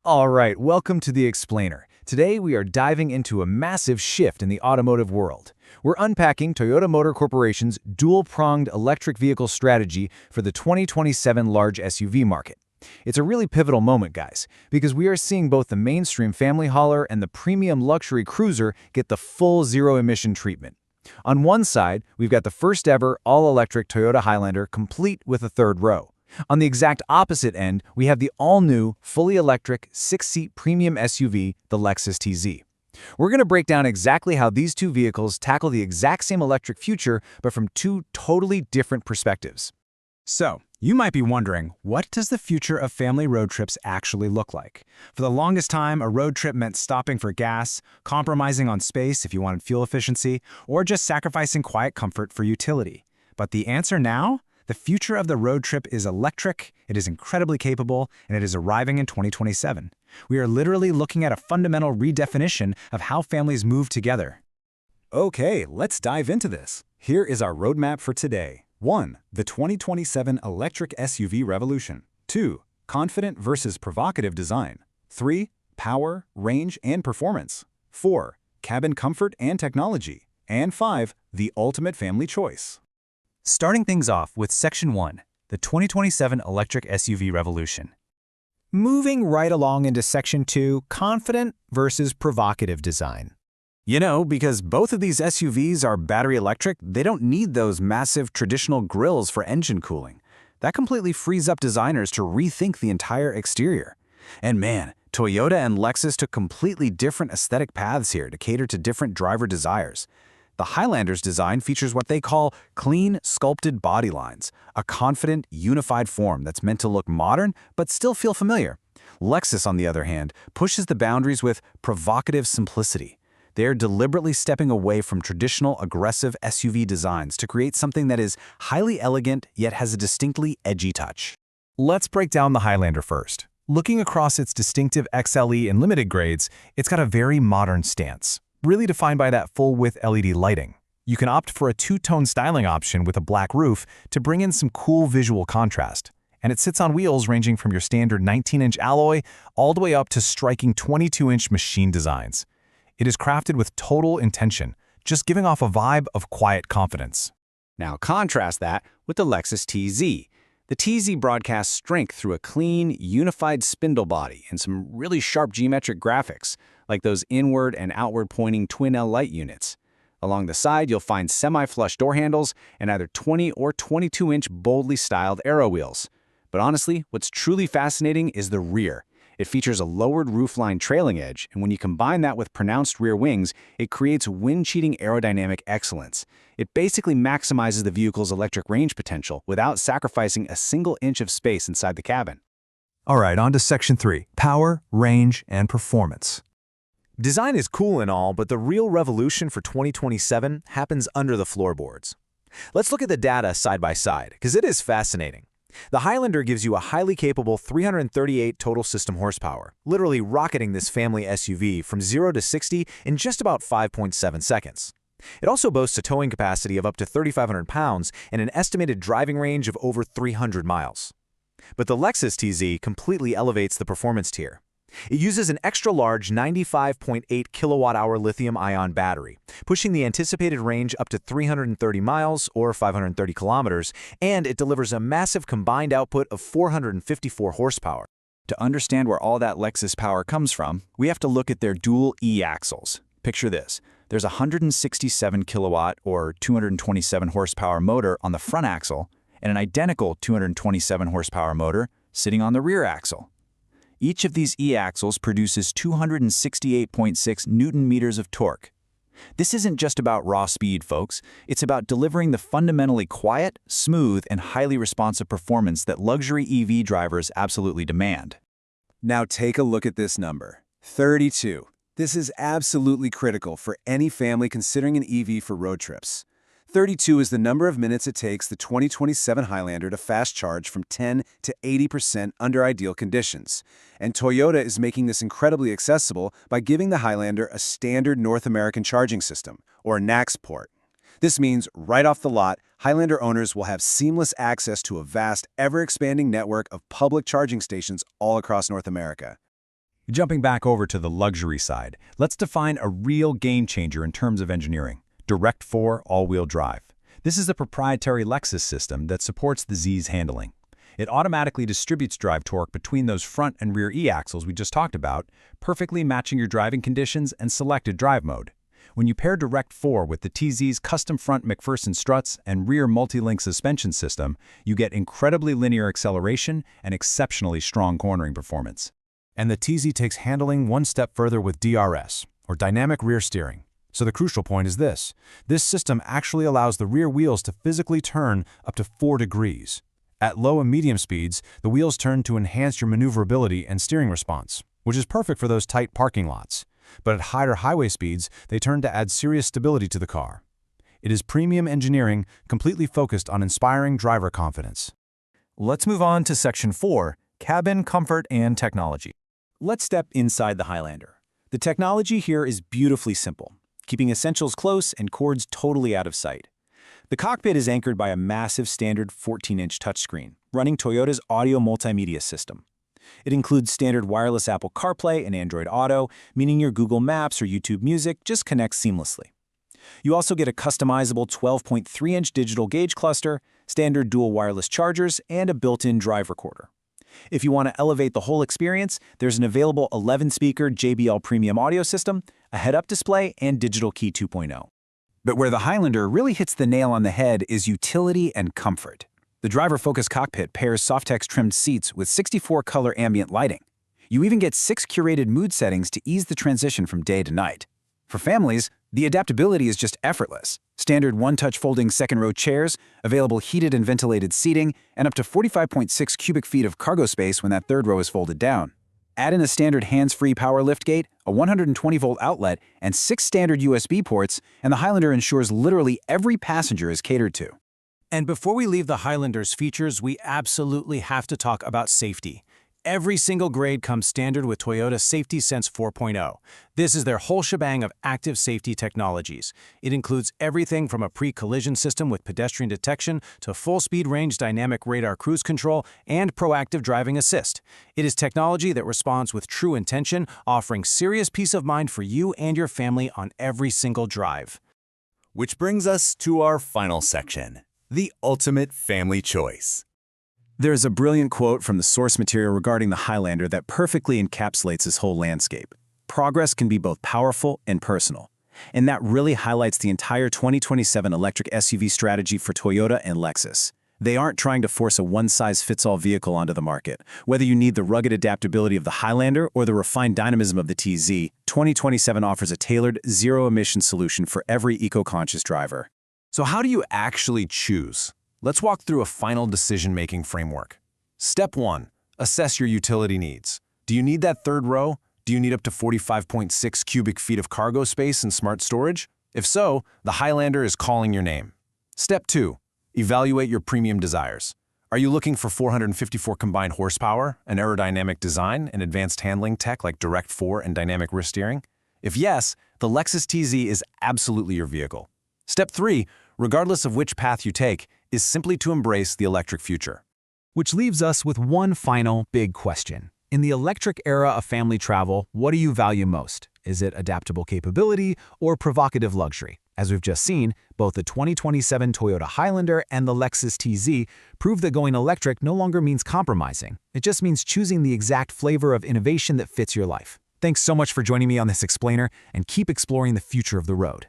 All right, welcome to The Explainer. Today we are diving into a massive shift in the automotive world. We're unpacking Toyota Motor Corporation's dual-pronged electric vehicle strategy for the 2027 large SUV market. It's a really pivotal moment, guys, because we are seeing both the mainstream family hauler and the premium luxury cruiser get the full zero-emission treatment. On one side, we've got the first-ever all-electric Toyota Highlander complete with a third row. On the exact opposite end, we have the all-new, fully electric, six-seat premium SUV, the Lexus TZ. We're going to break down exactly how these two vehicles tackle the exact same electric future, but from two totally different perspectives. So, you might be wondering, what does the future of family road trips actually look like? For the longest time, a road trip meant stopping for gas, compromising on space if you wanted fuel efficiency, or just sacrificing quiet comfort for utility. But the answer now? The future of the road trip is electric, it is incredibly capable, and it is arriving in 2027. We are literally looking at a fundamental redefinition of how families move together. Okay, let's dive into this. Here is our roadmap for today. 1. The 2027 electric SUV revolution. 2. Confident versus provocative design. 3. Power, range, and performance. 4. Cabin comfort and technology. And 5. The ultimate family choice. Starting things off with Section 1, the 2027 electric SUV revolution. Moving right along into Section 2, confident versus provocative design. You know, because both of these SUVs are battery electric, they don't need those massive traditional grills for engine cooling. That completely frees up designers to rethink the entire exterior. And man, Toyota and Lexus took completely different aesthetic paths here to cater to different driver desires. The Highlander's design features what they call clean, sculpted body lines, a confident, unified form that's meant to look modern but still feel familiar. Lexus, on the other hand, pushes the boundaries with provocative simplicity. They're deliberately stepping away from traditional, aggressive SUV designs to create something that is highly elegant yet has a distinctly edgy touch. Let's break down the Highlander first. Looking across its distinctive XLE and limited grades, it's got a very modern stance, really defined by that full-width LED lighting. You can opt for a two-tone styling option with a black roof to bring in some cool visual contrast. And it sits on wheels ranging from your standard 19-inch alloy all the way up to striking 22-inch machine designs. It is crafted with total intention, just giving off a vibe of quiet confidence. Now contrast that with the Lexus TZ. The TZ broadcasts strength through a clean, unified spindle body and some really sharp geometric graphics, like those inward and outward pointing twin L light units. Along the side, you'll find semi-flush door handles and either 20 or 22-inch boldly styled aero wheels. But honestly, what's truly fascinating is the rear. It features a lowered roofline trailing edge, and when you combine that with pronounced rear wings, it creates wind-cheating aerodynamic excellence. It basically maximizes the vehicle's electric range potential without sacrificing a single inch of space inside the cabin. All right, on to Section 3, power, range, and performance. Design is cool and all, but the real revolution for 2027 happens under the floorboards. Let's look at the data side by side, because it is fascinating. The Highlander gives you a highly capable 338 total system horsepower, literally rocketing this family SUV from 0 to 60 in just about 5.7 seconds. It also boasts a towing capacity of up to 3,500 pounds and an estimated driving range of over 300 miles. But the Lexus TZ completely elevates the performance tier. It uses an extra-large 95.8 kilowatt-hour lithium-ion battery, pushing the anticipated range up to 330 miles or 530 kilometers, and it delivers a massive combined output of 454 horsepower. To understand where all that Lexus power comes from, we have to look at their dual E-axles. Picture this. There's a 167 kilowatt or 227 horsepower motor on the front axle and an identical 227 horsepower motor sitting on the rear axle. Each of these E-axles produces 268.6 Newton-meters of torque. This isn't just about raw speed, folks. It's about delivering the fundamentally quiet, smooth, and highly responsive performance that luxury EV drivers absolutely demand. Now take a look at this number, 32. This is absolutely critical for any family considering an EV for road trips. 32 is the number of minutes it takes the 2027 Highlander to fast charge from 10 to 80% under ideal conditions. And Toyota is making this incredibly accessible by giving the Highlander a standard North American charging system, or NACS port. This means, right off the lot, Highlander owners will have seamless access to a vast, ever-expanding network of public charging stations all across North America. Jumping back over to the luxury side, let's define a real game changer in terms of engineering: Direct 4 all-wheel drive. This is a proprietary Lexus system that supports the Z's handling. It automatically distributes drive torque between those front and rear e-axles we just talked about, perfectly matching your driving conditions and selected drive mode. When you pair Direct 4 with the TZ's custom front McPherson struts and rear multi-link suspension system, you get incredibly linear acceleration and exceptionally strong cornering performance. And the TZ takes handling one step further with DRS, or dynamic rear steering. So the crucial point is this: this system actually allows the rear wheels to physically turn up to 4 degrees. At low and medium speeds, the wheels turn to enhance your maneuverability and steering response, which is perfect for those tight parking lots. But at higher highway speeds, they turn to add serious stability to the car. It is premium engineering completely focused on inspiring driver confidence. Let's move on to Section 4, Cabin Comfort and Technology. Let's step inside the Highlander. The technology here is beautifully simple, keeping essentials close and cords totally out of sight. The cockpit is anchored by a massive standard 14-inch touchscreen, running Toyota's audio multimedia system. It includes standard wireless Apple CarPlay and Android Auto, meaning your Google Maps or YouTube Music just connects seamlessly. You also get a customizable 12.3-inch digital gauge cluster, standard dual wireless chargers, and a built-in drive recorder. If you want to elevate the whole experience, there's an available 11-speaker JBL premium audio system, a head-up display, and digital key 2.0. But where the Highlander really hits the nail on the head is utility and comfort. The driver-focused cockpit pairs Softex-trimmed seats with 64-color ambient lighting. You even get 6 curated mood settings to ease the transition from day to night. For families, the adaptability is just effortless. Standard one-touch folding second-row chairs, available heated and ventilated seating, and up to 45.6 cubic feet of cargo space when that third row is folded down. Add in a standard hands-free power liftgate, a 120-volt outlet, and 6 standard USB ports, and the Highlander ensures literally every passenger is catered to. And before we leave the Highlander's features, we absolutely have to talk about safety. Every single grade comes standard with Toyota Safety Sense 4.0. This is their whole shebang of active safety technologies. It includes everything from a pre-collision system with pedestrian detection to full-speed range dynamic radar cruise control and proactive driving assist. It is technology that responds with true intention, offering serious peace of mind for you and your family on every single drive. Which brings us to our final section, the ultimate family choice. There's a brilliant quote from the source material regarding the Highlander that perfectly encapsulates this whole landscape. Progress can be both powerful and personal. And that really highlights the entire 2027 electric SUV strategy for Toyota and Lexus. They aren't trying to force a one-size-fits-all vehicle onto the market. Whether you need the rugged adaptability of the Highlander or the refined dynamism of the TZ, 2027 offers a tailored, zero-emission solution for every eco-conscious driver. So how do you actually choose? Let's walk through a final decision-making framework. Step 1. Assess your utility needs. Do you need that third row? Do you need up to 45.6 cubic feet of cargo space and smart storage? If so, the Highlander is calling your name. Step 2. Evaluate your premium desires. Are you looking for 454 combined horsepower, an aerodynamic design, and advanced handling tech like Direct 4 and dynamic rear steering? If yes, the Lexus TZ is absolutely your vehicle. Step 3. Regardless of which path you take, is simply to embrace the electric future. Which leaves us with one final big question. In the electric era of family travel, what do you value most? Is it adaptable capability or provocative luxury? As we've just seen, both the 2027 Toyota Highlander and the Lexus TZ prove that going electric no longer means compromising. It just means choosing the exact flavor of innovation that fits your life. Thanks so much for joining me on this explainer, and keep exploring the future of the road.